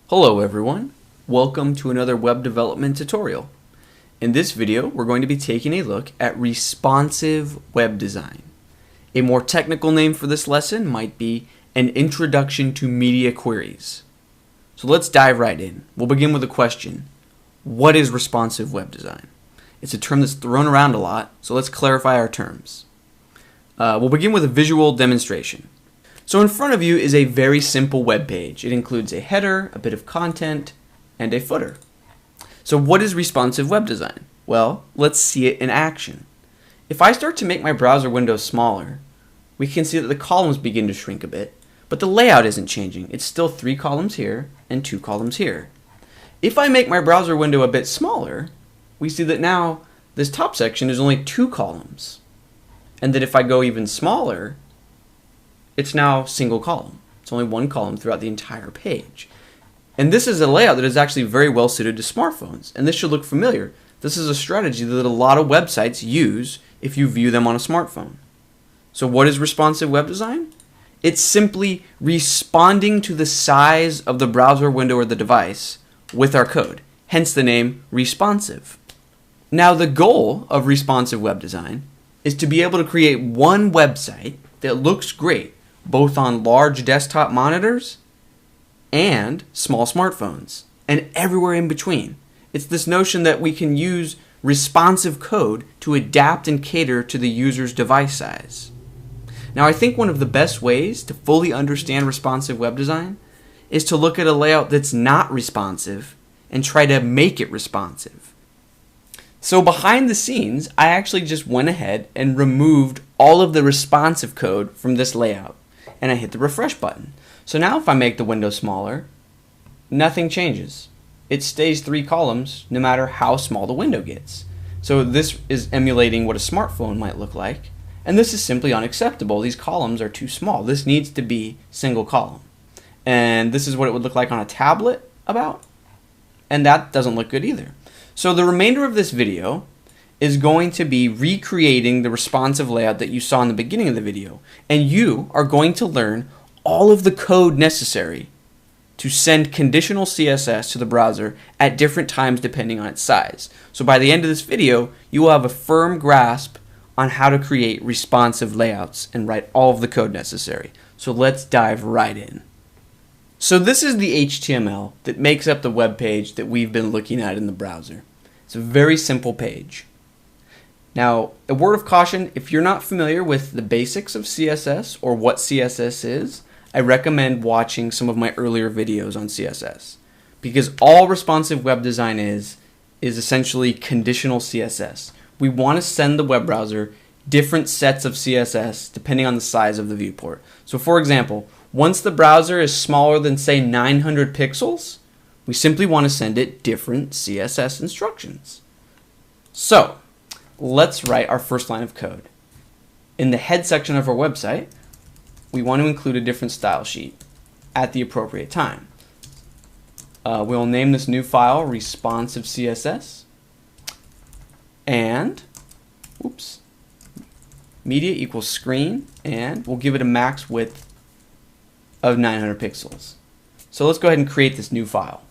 Hello everyone, welcome to another web development tutorial. In this video, we're going to be taking a look at responsive web design. A more technical name for this lesson might be an introduction to media queries. So let's dive right in. We'll begin with a question. What is responsive web design? It's a term that's thrown around a lot, so let's clarify our terms. We'll begin with a visual demonstration. So in front of you is a very simple web page. It includes a header, a bit of content, and a footer. So what is responsive web design? Well, let's see it in action. If I start to make my browser window smaller, we can see that the columns begin to shrink a bit, but the layout isn't changing. It's still 3 columns here and 2 columns here. If I make my browser window a bit smaller, we see that now this top section is only 2 columns. And that if I go even smaller, it's now single column. It's only 1 column throughout the entire page. And this is a layout that is actually very well suited to smartphones. And this should look familiar. This is a strategy that a lot of websites use if you view them on a smartphone. So what is responsive web design? It's simply responding to the size of the browser window or the device with our code. Hence the name responsive. Now the goal of responsive web design is to be able to create one website that looks great both on large desktop monitors and small smartphones, and everywhere in between. It's this notion that we can use responsive code to adapt and cater to the user's device size. Now, I think one of the best ways to fully understand responsive web design is to look at a layout that's not responsive and try to make it responsive. So behind the scenes, I actually just went ahead and removed all of the responsive code from this layout, and I hit the refresh button. So now if I make the window smaller, nothing changes. It stays 3 columns no matter how small the window gets. So this is emulating what a smartphone might look like, and this is simply unacceptable. These columns are too small. This needs to be single column. And this is what it would look like on a tablet about, and that doesn't look good either. So the remainder of this video is going to be recreating the responsive layout that you saw in the beginning of the video. And you are going to learn all of the code necessary to send conditional CSS to the browser at different times depending on its size. So by the end of this video, you will have a firm grasp on how to create responsive layouts and write all of the code necessary. So let's dive right in. So this is the HTML that makes up the web page that we've been looking at in the browser. It's a very simple page. Now, a word of caution, if you're not familiar with the basics of CSS or what CSS is, I recommend watching some of my earlier videos on CSS, because all responsive web design is essentially conditional CSS. We want to send the web browser different sets of CSS depending on the size of the viewport. So for example, once the browser is smaller than say 900 pixels, we simply want to send it different CSS instructions. So let's write our first line of code. In the head section of our website, we want to include a different style sheet at the appropriate time. We'll name this new file responsive CSS, and media equals screen, and we'll give it a max width of 900 pixels. So let's go ahead and create this new file.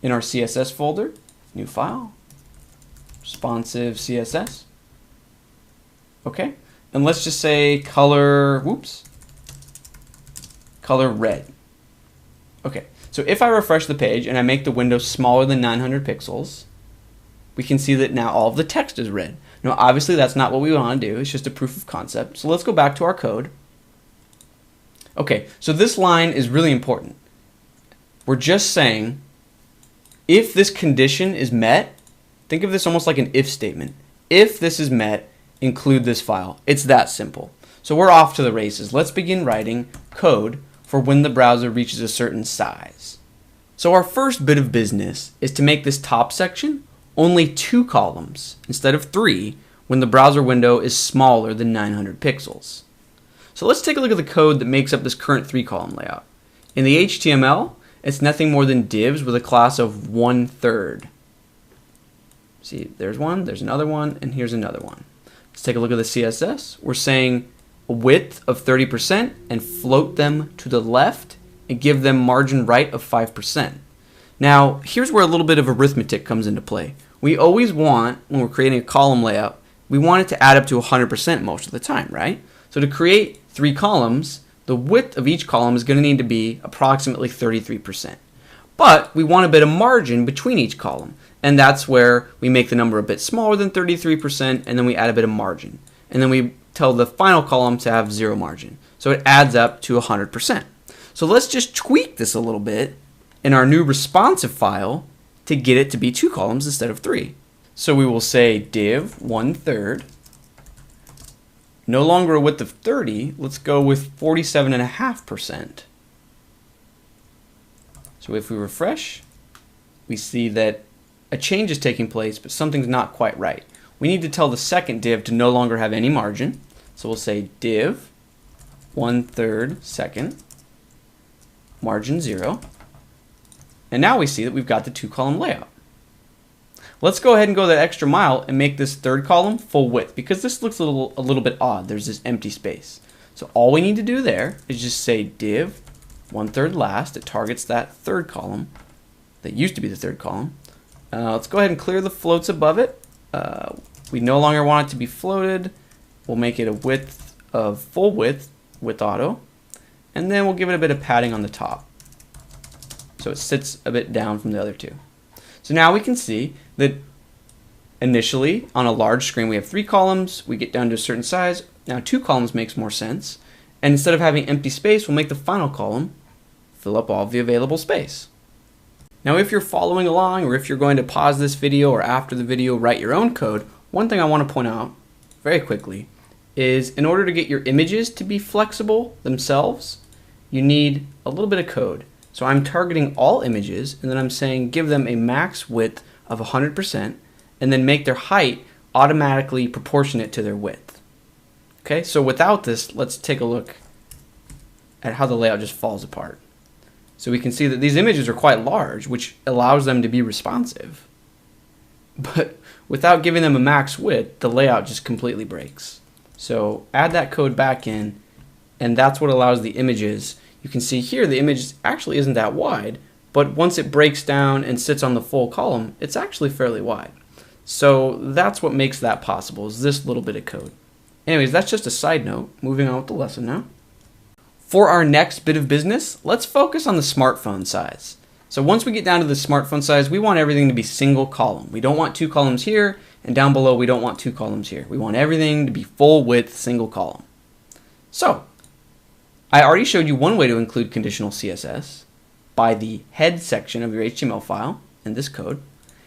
In our CSS folder, new file, responsive CSS. Okay, and let's just say color red. Okay, so if I refresh the page and I make the window smaller than 900 pixels, we can see that now all of the text is red. Now obviously that's not what we want to do, it's just a proof of concept. So let's go back to our code. Okay, so this line is really important. We're just saying if this condition is met, think of this almost like an if statement. If this is met, include this file. It's that simple. So we're off to the races. Let's begin writing code for when the browser reaches a certain size. So our first bit of business is to make this top section only 2 columns instead of 3 when the browser window is smaller than 900 pixels. So let's take a look at the code that makes up this current 3-column layout. In the HTML, it's nothing more than divs with a class of 1/3. See, there's one, there's another one, and here's another one. Let's take a look at the CSS. We're saying a width of 30% and float them to the left and give them margin right of 5%. Now, here's where a little bit of arithmetic comes into play. We always want, when we're creating a column layout, we want it to add up to 100% most of the time, right? So to create 3 columns, the width of each column is going to need to be approximately 33%. But we want a bit of margin between each column, and that's where we make the number a bit smaller than 33%, and then we add a bit of margin. And then we tell the final column to have 0 margin. So it adds up to 100%. So let's just tweak this a little bit in our new responsive file to get it to be 2 columns instead of 3. So we will say div 1/3, no longer a width of 30, let's go with 47.5%. So if we refresh, we see that a change is taking place, but something's not quite right. We need to tell the second div to no longer have any margin. So we'll say div 1/3 second, margin 0. And now we see that we've got the 2-column layout. Let's go ahead and go that extra mile and make this 3rd column full width, because this looks a little bit odd. There's this empty space. So all we need to do there is just say div 1/3 last. It targets that 3rd column that used to be the 3rd column. Let's go ahead and clear the floats above it. We no longer want it to be floated. We'll make it a width of full width with auto, and then we'll give it a bit of padding on the top so it sits a bit down from the other 2. So now we can see that initially on a large screen we have 3 columns, we get down to a certain size. Now 2 columns makes more sense, and instead of having empty space, we'll make the final column fill up all of the available space. Now if you're following along, or if you're going to pause this video or after the video write your own code, one thing I want to point out very quickly is in order to get your images to be flexible themselves, you need a little bit of code. So I'm targeting all images, and then I'm saying give them a max width of 100%, and then make their height automatically proportionate to their width. Okay, so without this, let's take a look at how the layout just falls apart. So we can see that these images are quite large, which allows them to be responsive. But without giving them a max width, the layout just completely breaks. So add that code back in, and that's what allows the images. You can see here the image actually isn't that wide, but once it breaks down and sits on the full column, it's actually fairly wide. So that's what makes that possible, is this little bit of code. Anyways, that's just a side note. Moving on with the lesson now. For our next bit of business, let's focus on the smartphone size. So once we get down to the smartphone size, we want everything to be single column. We don't want 2 columns here, and down below we don't want 2 columns here. We want everything to be full width, single column. So I already showed you one way to include conditional CSS by the head section of your HTML file in this code.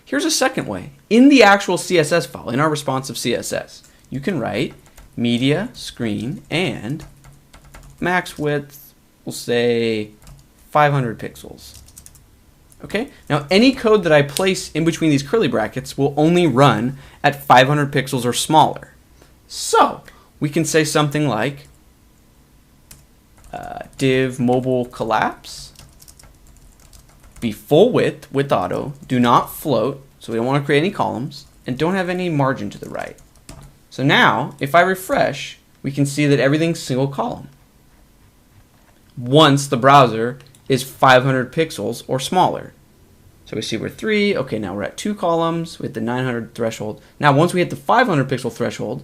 Here's a second way. In the actual CSS file, in our responsive CSS, you can write media, screen, and max width, we'll say 500 pixels. Okay, now any code that I place in between these curly brackets will only run at 500 pixels or smaller. So we can say something like div mobile collapse, be full width with auto, do not float, so we don't want to create any columns, and don't have any margin to the right. So now if I refresh, we can see that everything's single column once the browser is 500 pixels or smaller. So we see we're 3, okay, now we're at 2 columns with the 900 threshold. Now once we hit the 500 pixel threshold,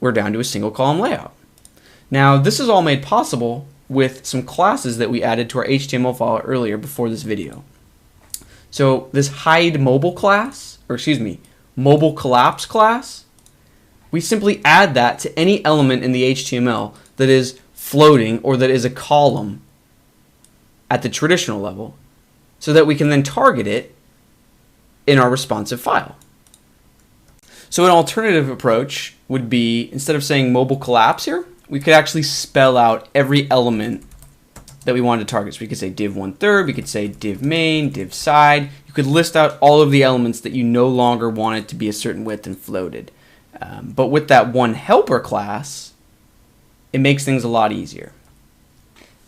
we're down to a single column layout. Now this is all made possible with some classes that we added to our HTML file earlier before this video. So this hide mobile class, or excuse me, mobile collapse class, we simply add that to any element in the HTML that is floating or that is a column at the traditional level, so that we can then target it in our responsive file. So an alternative approach would be, instead of saying mobile collapse here, we could actually spell out every element that we wanted to target. So we could say div 1/3, we could say div main, div side. You could list out all of the elements that you no longer wanted to be a certain width and floated. But with that one helper class, it makes things a lot easier.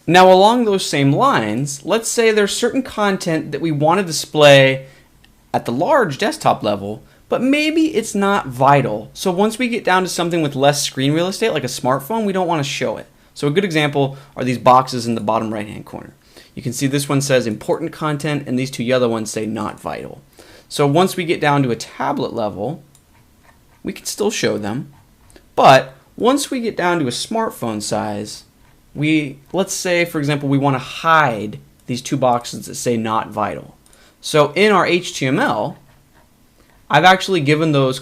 Now along those same lines, let's say there's certain content that we want to display at the large desktop level, but maybe it's not vital. So once we get down to something with less screen real estate, like a smartphone, we don't want to show it. So a good example are these boxes in the bottom right hand corner. You can see this one says important content and these two yellow ones say not vital. So once we get down to a tablet level, we can still show them. But once we get down to a smartphone size, let's say, for example, we want to hide these two boxes that say not vital. So in our HTML, I've actually given those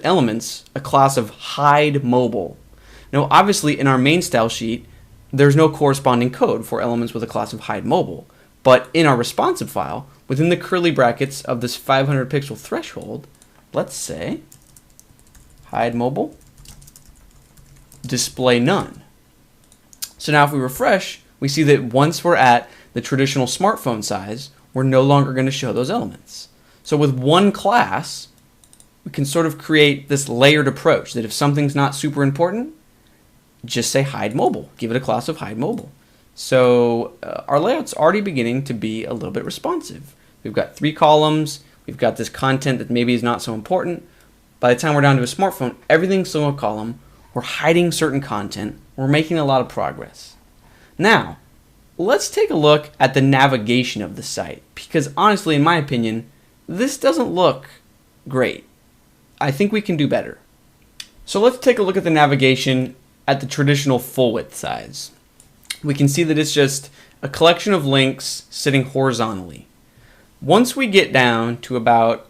elements a class of hide mobile. Now, obviously, in our main style sheet, there's no corresponding code for elements with a class of hide mobile. But in our responsive file, within the curly brackets of this 500 pixel threshold, let's say hide mobile, display none. So now if we refresh, we see that once we're at the traditional smartphone size, we're no longer going to show those elements. So with one class, we can sort of create this layered approach that if something's not super important, just say hide mobile. Give it a class of hide mobile. So our layout's already beginning to be a little bit responsive. We've got 3 columns. We've got this content that maybe is not so important. By the time we're down to a smartphone, everything's single column. We're hiding certain content. We're making a lot of progress. Now, let's take a look at the navigation of the site, because honestly, in my opinion, this doesn't look great. I think we can do better. So let's take a look at the navigation at the traditional full width size. We can see that it's just a collection of links sitting horizontally. Once we get down to about,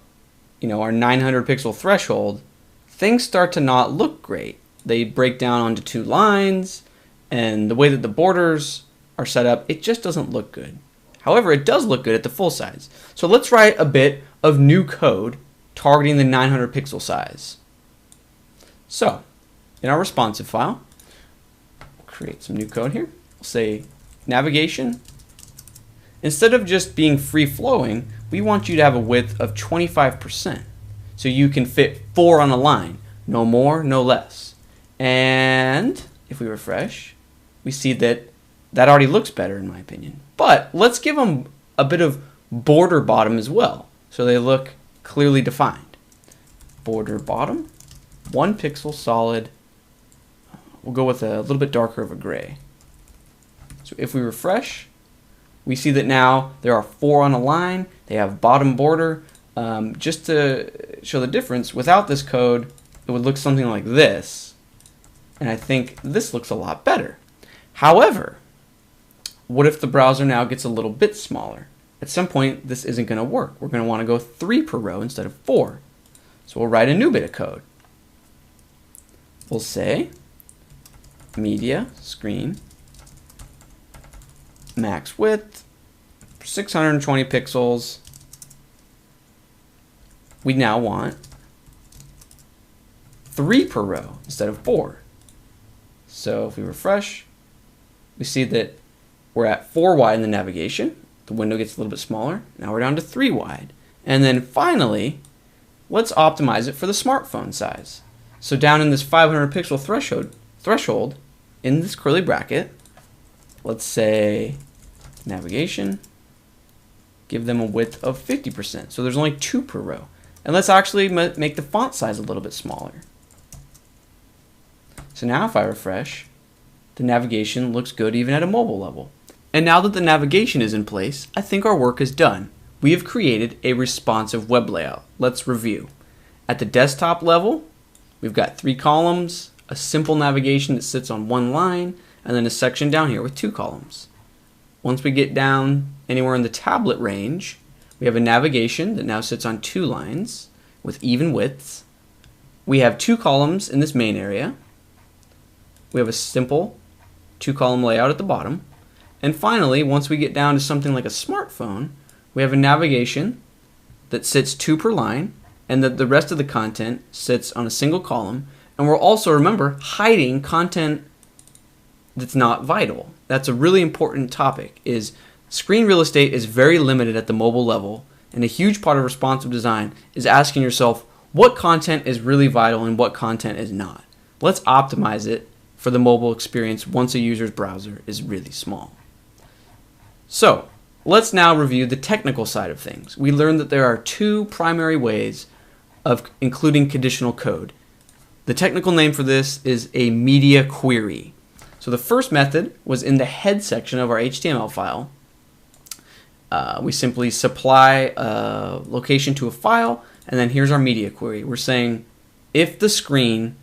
our 900 pixel threshold, things start to not look great. They break down onto 2 lines, and the way that the borders are set up, it just doesn't look good. However, it does look good at the full size. So let's write a bit of new code targeting the 900 pixel size. So, in our responsive file, we'll create some new code here. We'll say navigation. Instead of just being free-flowing, we want you to have a width of 25%. So you can fit 4 on a line. No more, no less. And if we refresh, we see that already looks better in my opinion. But let's give them a bit of border bottom as well, so they look clearly defined. Border bottom, 1 pixel solid. We'll go with a little bit darker of a gray. So if we refresh, we see that now there are 4 on a line. They have bottom border. Just to show the difference, without this code, it would look something like this. And I think this looks a lot better. However, what if the browser now gets a little bit smaller? At some point, this isn't going to work. We're going to want to go 3 per row instead of 4. So we'll write a new bit of code. We'll say media screen max width 620 pixels. We now want 3 per row instead of 4. So if we refresh, we see that we're at 4 wide in the navigation. The window gets a little bit smaller. Now we're down to 3 wide. And then finally, let's optimize it for the smartphone size. So down in this 500 pixel threshold, in this curly bracket, let's say navigation, give them a width of 50%. So there's only 2 per row. And let's actually make the font size a little bit smaller. So now if I refresh, the navigation looks good even at a mobile level. And now that the navigation is in place, I think our work is done. We have created a responsive web layout. Let's review. At the desktop level, we've got 3 columns, a simple navigation that sits on 1 line, and then a section down here with 2 columns. Once we get down anywhere in the tablet range, we have a navigation that now sits on 2 lines with even widths. We have 2 columns in this main area. We have a simple 2-column layout at the bottom. And finally, once we get down to something like a smartphone, we have a navigation that sits 2 per line, and that the rest of the content sits on a single column. And we're also, remember, hiding content that's not vital. That's a really important topic, is screen real estate is very limited at the mobile level, and a huge part of responsive design is asking yourself what content is really vital and what content is not. Let's optimize it for the mobile experience once a user's browser is really small. So, let's now review the technical side of things. We learned that there are 2 primary ways of including conditional code. The technical name for this is a media query. So the first method was in the head section of our HTML file, We simply supply a location to a file, and then here's our media query. We're saying if the screen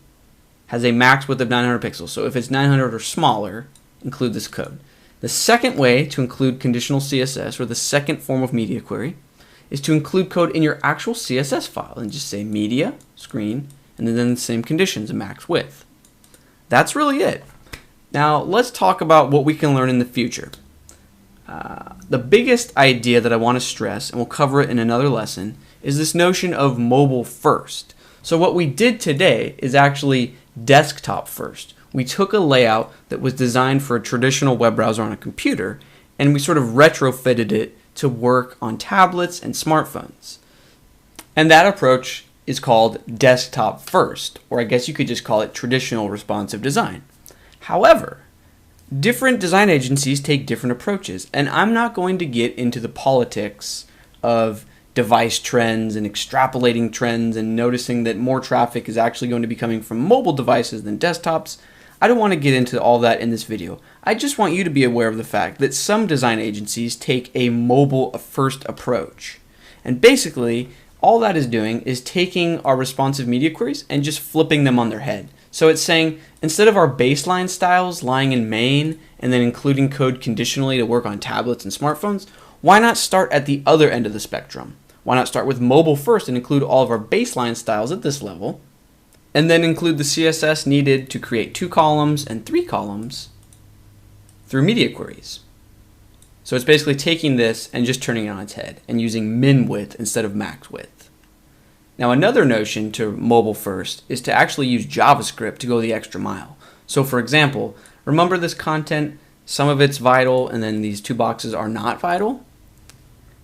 has a max width of 900 pixels, so if it's 900 or smaller, include this code. The second way to include conditional CSS, or the second form of media query, is to include code in your actual CSS file and just say media, screen, and then the same conditions, a max width. That's really it. Now let's talk about what we can learn in the future. The biggest idea that I want to stress, and we'll cover it in another lesson, is this notion of mobile first. So what we did today is actually desktop first. We took a layout that was designed for a traditional web browser on a computer, and we sort of retrofitted it to work on tablets and smartphones. And that approach is called desktop first, or I guess you could just call it traditional responsive design. However, different design agencies take different approaches, and I'm not going to get into the politics of device trends and extrapolating trends and noticing that more traffic is actually going to be coming from mobile devices than desktops. I don't want to get into all that in this video. I just want you to be aware of the fact that some design agencies take a mobile first approach. And basically, all that is doing is taking our responsive media queries and just flipping them on their head. So it's saying, instead of our baseline styles lying in main and then including code conditionally to work on tablets and smartphones, why not start at the other end of the spectrum? Why not start with mobile first and include all of our baseline styles at this level, and then include the CSS needed to create 2 columns and 3 columns through media queries? So it's basically taking this and just turning it on its head and using min width instead of max width. Now another notion to mobile first is to actually use JavaScript to go the extra mile. So for example, remember this content, some of it's vital and then these 2 boxes are not vital?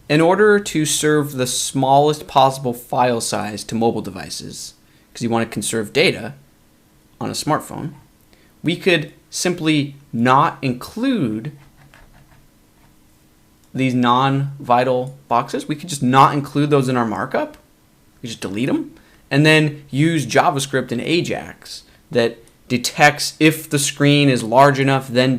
In order to serve the smallest possible file size to mobile devices, because you want to conserve data on a smartphone, we could simply not include these non-vital boxes. We could just not include those in our markup. We just delete them, and then use JavaScript and Ajax that detects if the screen is large enough, then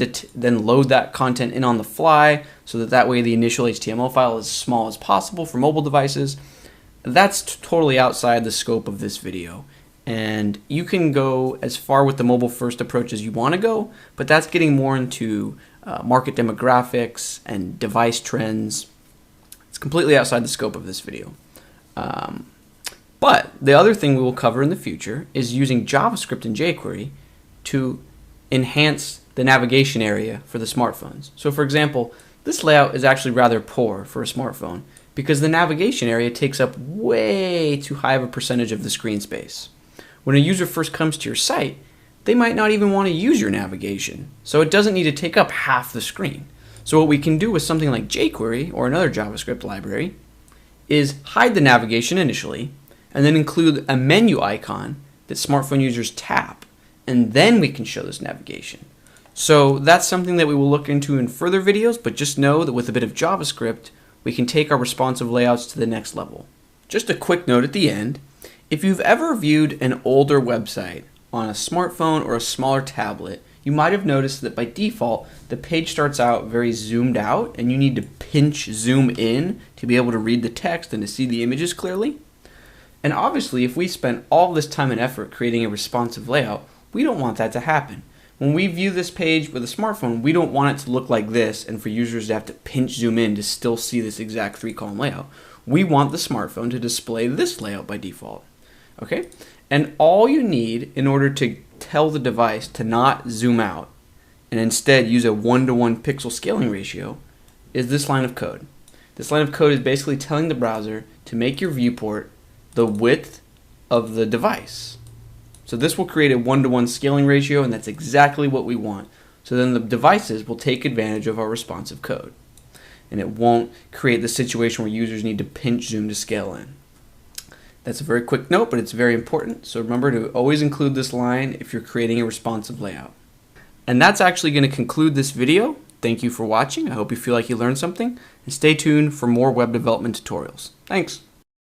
load that content in on the fly, so that way the initial HTML file is as small as possible for mobile devices. That's totally outside the scope of this video, and you can go as far with the mobile first approach as you want to go, but that's getting more into market demographics and device trends. It's completely outside the scope of this video. But the other thing we will cover in the future is using JavaScript and jQuery to enhance the navigation area for the smartphones. So for example, this layout is actually rather poor for a smartphone because the navigation area takes up way too high of a percentage of the screen space. When a user first comes to your site, they might not even want to use your navigation, so it doesn't need to take up half the screen. So what we can do with something like jQuery or another JavaScript library is hide the navigation initially, and then include a menu icon that smartphone users tap, and then we can show this navigation. So that's something that we will look into in further videos, but just know that with a bit of JavaScript, we can take our responsive layouts to the next level. Just a quick note at the end, if you've ever viewed an older website on a smartphone or a smaller tablet, you might have noticed that by default, the page starts out very zoomed out, and you need to pinch zoom in to be able to read the text and to see the images clearly. And obviously, if we spent all this time and effort creating a responsive layout, we don't want that to happen. When we view this page with a smartphone, we don't want it to look like this and for users to have to pinch zoom in to still see this exact 3-column layout. We want the smartphone to display this layout by default. Okay? And all you need in order to tell the device to not zoom out and instead use a 1-to-1 pixel scaling ratio is this line of code. This line of code is basically telling the browser to make your viewport the width of the device. So this will create a 1-to-1 scaling ratio, and that's exactly what we want. So then the devices will take advantage of our responsive code, and it won't create the situation where users need to pinch zoom to scale in. That's a very quick note, but it's very important. So remember to always include this line if you're creating a responsive layout. And that's actually going to conclude this video. Thank you for watching. I hope you feel like you learned something, and stay tuned for more web development tutorials. Thanks.